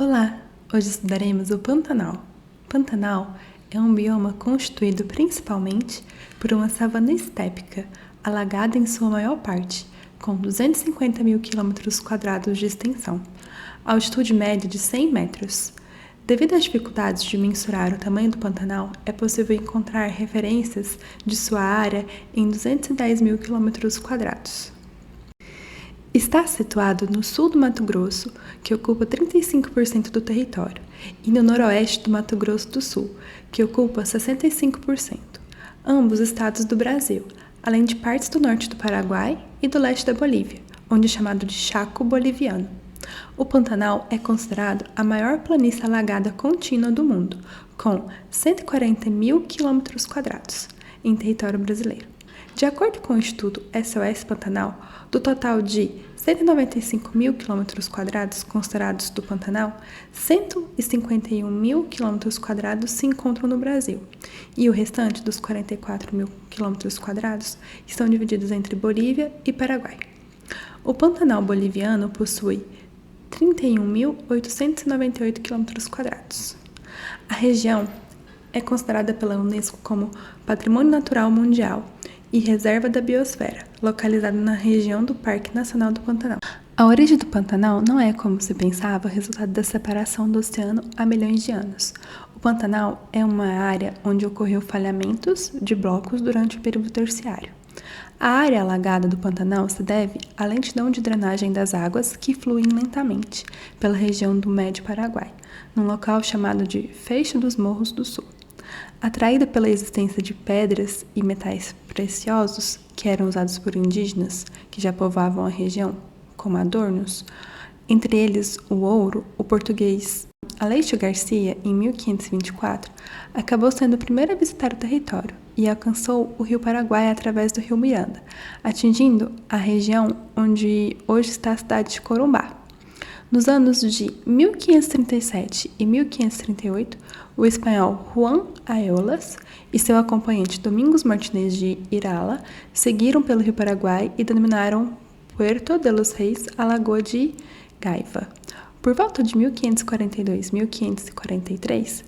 Olá! Hoje estudaremos o Pantanal. Pantanal é um bioma constituído principalmente por uma savana estépica, alagada em sua maior parte, com 250 mil km² de extensão, altitude média de 100 metros. Devido às dificuldades de mensurar o tamanho do Pantanal, é possível encontrar referências de sua área em 210 mil km². Está situado no sul do Mato Grosso, que ocupa 35% do território, e no noroeste do Mato Grosso do Sul, que ocupa 65%, ambos estados do Brasil, além de partes do norte do Paraguai e do leste da Bolívia, onde é chamado de Chaco Boliviano. O Pantanal é considerado a maior planície alagada contínua do mundo, com 140 mil km² em território brasileiro. De acordo com o Instituto SOS Pantanal, do total de 195 mil km² considerados do Pantanal, 151 mil km² se encontram no Brasil, e o restante dos 44 mil km² estão divididos entre Bolívia e Paraguai. O Pantanal boliviano possui 31.898 km². A região é considerada pela Unesco como Patrimônio Natural Mundial e Reserva da Biosfera, localizada na região do Parque Nacional do Pantanal. A origem do Pantanal não é, como se pensava, resultado da separação do oceano há milhões de anos. O Pantanal é uma área onde ocorreu falhamentos de blocos durante o período terciário. A área alagada do Pantanal se deve à lentidão de drenagem das águas que fluem lentamente pela região do Médio Paraguai, num local chamado de Feixe dos Morros do Sul. Atraída pela existência de pedras e metais preciosos que eram usados por indígenas que já povoavam a região, como adornos, entre eles o ouro, o português Aleixo Garcia, em 1524, acabou sendo o primeiro a visitar o território e alcançou o rio Paraguai através do rio Miranda, atingindo a região onde hoje está a cidade de Corumbá. Nos anos de 1537 e 1538, o espanhol Juan Aeolas e seu acompanhante Domingos Martínez de Irala seguiram pelo rio Paraguai e denominaram Puerto de los Reis a Lagoa de Gaiva. Por volta de 1542-1543,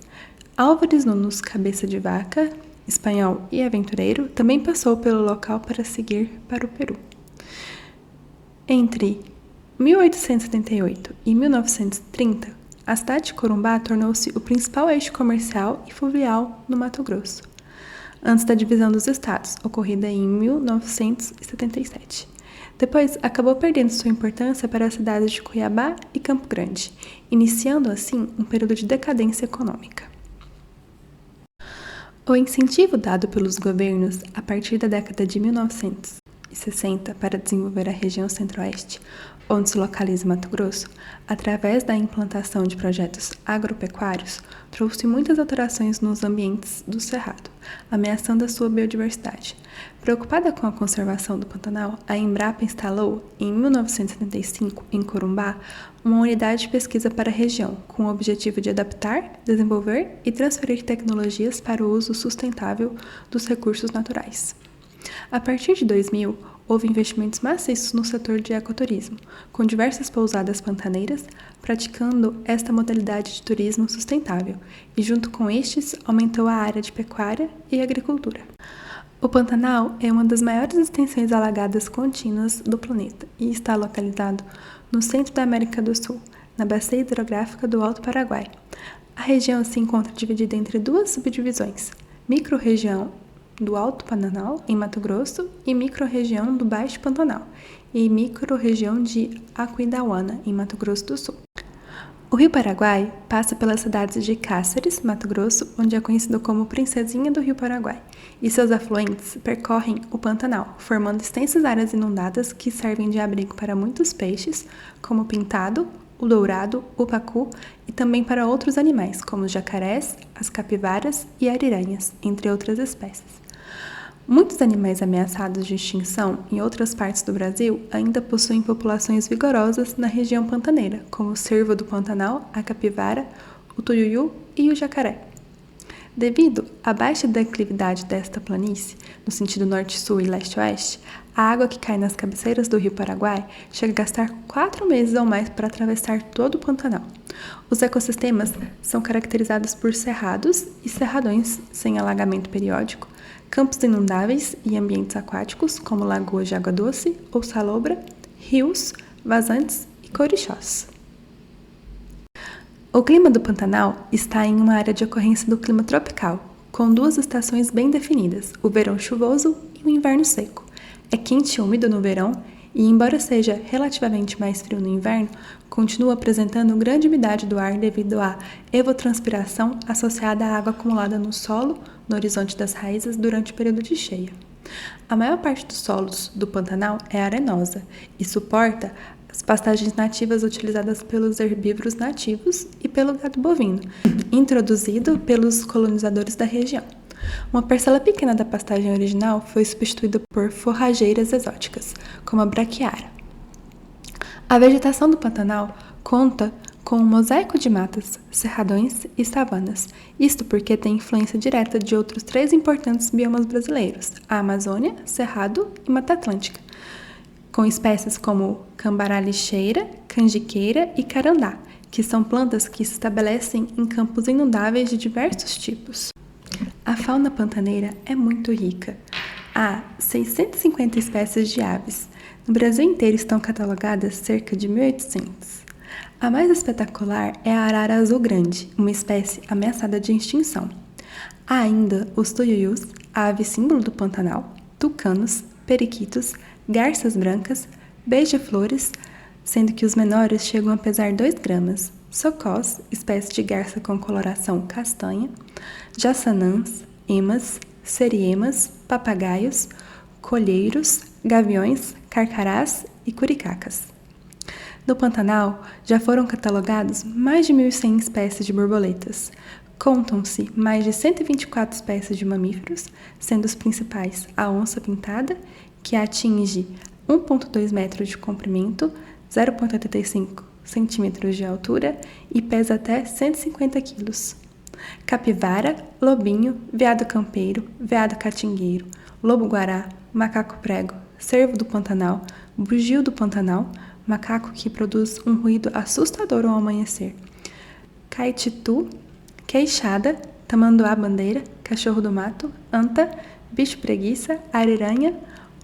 Álvares Nunes Cabeça de Vaca, espanhol e aventureiro, também passou pelo local para seguir para o Peru. Entre 1878 e 1930, a cidade de Corumbá tornou-se o principal eixo comercial e fluvial no Mato Grosso, antes da divisão dos estados, ocorrida em 1977. Depois, acabou perdendo sua importância para as cidades de Cuiabá e Campo Grande, iniciando assim um período de decadência econômica. O incentivo dado pelos governos a partir da década de 1960 para desenvolver a região centro-oeste, onde se localiza Mato Grosso, através da implantação de projetos agropecuários, trouxe muitas alterações nos ambientes do Cerrado, ameaçando a sua biodiversidade. Preocupada com a conservação do Pantanal, a Embrapa instalou, em 1975, em Corumbá, uma unidade de pesquisa para a região, com o objetivo de adaptar, desenvolver e transferir tecnologias para o uso sustentável dos recursos naturais. A partir de 2000, houve investimentos maciços no setor de ecoturismo, com diversas pousadas pantaneiras praticando esta modalidade de turismo sustentável, e junto com estes aumentou a área de pecuária e agricultura. O Pantanal é uma das maiores extensões alagadas contínuas do planeta e está localizado no centro da América do Sul, na bacia hidrográfica do Alto Paraguai. A região se encontra dividida entre duas subdivisões: microrregião do Alto Pantanal, em Mato Grosso, e microrregião do Baixo Pantanal, e microrregião de Aquidauana, em Mato Grosso do Sul. O rio Paraguai passa pelas cidades de Cáceres, Mato Grosso, onde é conhecido como Princesinha do Rio Paraguai, e seus afluentes percorrem o Pantanal, formando extensas áreas inundadas que servem de abrigo para muitos peixes, como o pintado, o dourado, o pacu, e também para outros animais, como os jacarés, as capivaras e ariranhas, entre outras espécies. Muitos animais ameaçados de extinção em outras partes do Brasil ainda possuem populações vigorosas na região pantaneira, como o cervo do Pantanal, a capivara, o tuiuiu e o jacaré. Devido à baixa declividade desta planície, no sentido norte-sul e leste-oeste, A água que cai nas cabeceiras do rio Paraguai chega a gastar 4 meses ou mais para atravessar todo o Pantanal. Os ecossistemas são caracterizados por cerrados e cerradões sem alagamento periódico, campos inundáveis e ambientes aquáticos, como lagoas de água doce ou salobra, rios, vazantes e corixós. O clima do Pantanal está em uma área de ocorrência do clima tropical, com 2 estações bem definidas, o verão chuvoso e o inverno seco. É quente e úmido no verão e, embora seja relativamente mais frio no inverno, continua apresentando grande umidade do ar devido à evotranspiração associada à água acumulada no solo, no horizonte das raízes durante o período de cheia. A maior parte dos solos do Pantanal é arenosa e suporta as pastagens nativas utilizadas pelos herbívoros nativos e pelo gado bovino, introduzido pelos colonizadores da região. Uma parcela pequena da pastagem original foi substituída por forrageiras exóticas, como a braquiária. A vegetação do Pantanal conta com um mosaico de matas, cerradões e savanas, isto porque tem influência direta de outros 3 importantes biomas brasileiros, a Amazônia, Cerrado e Mata Atlântica, com espécies como cambará lixeira, canjiqueira e carandá, que são plantas que se estabelecem em campos inundáveis de diversos tipos. A fauna pantaneira é muito rica. Há 650 espécies de aves. No Brasil inteiro estão catalogadas cerca de 1.800. A mais espetacular é a arara azul grande, uma espécie ameaçada de extinção. Há ainda os tuiuius, a ave símbolo do Pantanal, tucanos, periquitos, garças brancas, beija-flores, sendo que os menores chegam a pesar 2 gramas, socós, espécie de garça com coloração castanha, jaçanãs, emas, seriemas, papagaios, colheiros, gaviões, carcarás e curicacas. No Pantanal, já foram catalogados mais de 1.100 espécies de borboletas. Contam-se mais de 124 espécies de mamíferos, sendo os principais a onça-pintada, que atinge 1,2 metros de comprimento, 0,85 centímetros de altura e pesa até 150 quilos. Capivara, lobinho, veado campeiro, veado catingueiro, lobo-guará, macaco-prego, cervo do Pantanal, bugio do Pantanal, macaco que produz um ruído assustador ao amanhecer, caititu, queixada, tamanduá-bandeira, cachorro do mato, anta, bicho-preguiça, ariranha,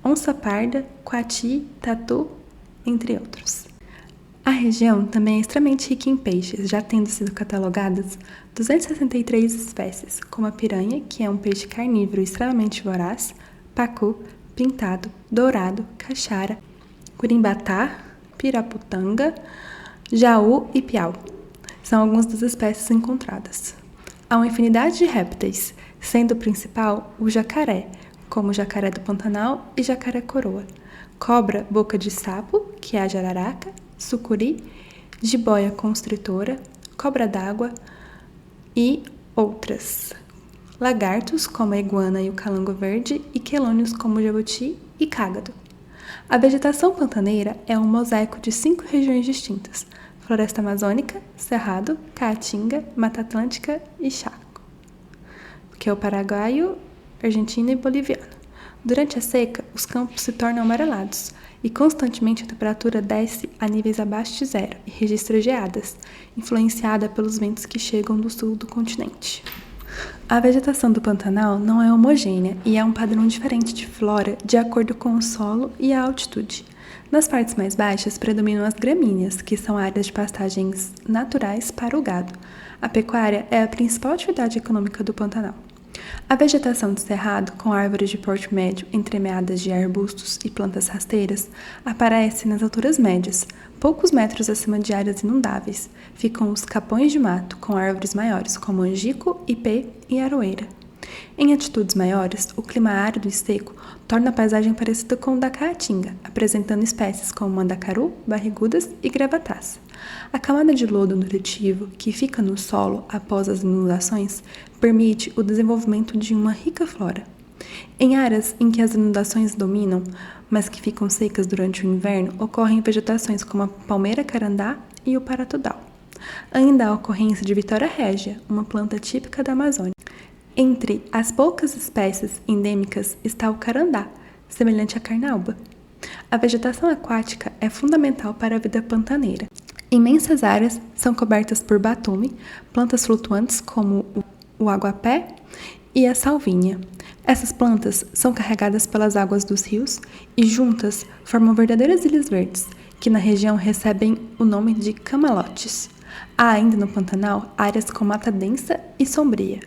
onça-parda, coati, tatu, entre outros. A região também é extremamente rica em peixes, já tendo sido catalogadas 263 espécies, como a piranha, que é um peixe carnívoro extremamente voraz, pacu, pintado, dourado, caixara, curimbatá, piraputanga, jaú e piau. São algumas das espécies encontradas. Há uma infinidade de répteis, sendo o principal o jacaré, como o jacaré do Pantanal e jacaré-coroa, cobra boca de sapo, que é a jararaca, sucuri, jiboia constritora, cobra d'água e outras. Lagartos, como a iguana e o calango verde, e quelônios, como o jabuti e cágado. A vegetação pantaneira é um mosaico de 5 regiões distintas: floresta amazônica, cerrado, caatinga, mata atlântica e chaco, que é o paraguaio, argentino e boliviano. Durante a seca, os campos se tornam amarelados e constantemente a temperatura desce a níveis abaixo de 0 e registra geadas, influenciada pelos ventos que chegam do sul do continente. A vegetação do Pantanal não é homogênea e há um padrão diferente de flora de acordo com o solo e a altitude. Nas partes mais baixas predominam as gramíneas, que são áreas de pastagens naturais para o gado. A pecuária é a principal atividade econômica do Pantanal. A vegetação de cerrado, com árvores de porte médio entremeadas de arbustos e plantas rasteiras, aparece nas alturas médias, poucos metros acima de áreas inundáveis. Ficam os capões de mato, com árvores maiores, como angico, ipê e aroeira. Em altitudes maiores, o clima árido e seco torna a paisagem parecida com o da caatinga, apresentando espécies como mandacaru, barrigudas e gravatás. A camada de lodo nutritivo que fica no solo após as inundações permite o desenvolvimento de uma rica flora. Em áreas em que as inundações dominam, mas que ficam secas durante o inverno, ocorrem vegetações como a palmeira carandá e o paratudal. Ainda há a ocorrência de Vitória régia, uma planta típica da Amazônia. Entre as poucas espécies endêmicas está o carandá, semelhante à carnaúba. A vegetação aquática é fundamental para a vida pantaneira. Imensas áreas são cobertas por batume, plantas flutuantes como o aguapé e a salvinha. Essas plantas são carregadas pelas águas dos rios e juntas formam verdadeiras ilhas verdes, que na região recebem o nome de camalotes. Há ainda no Pantanal áreas com mata densa e sombria.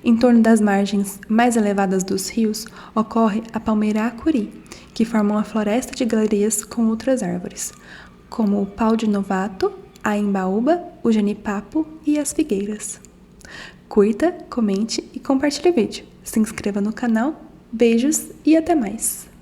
Em torno das margens mais elevadas dos rios ocorre a palmeira acuri, que forma uma floresta de galerias com outras árvores, como o pau de novato, a embaúba, o jenipapo e as figueiras. Curta, comente e compartilhe o vídeo. Se inscreva no canal. Beijos e até mais!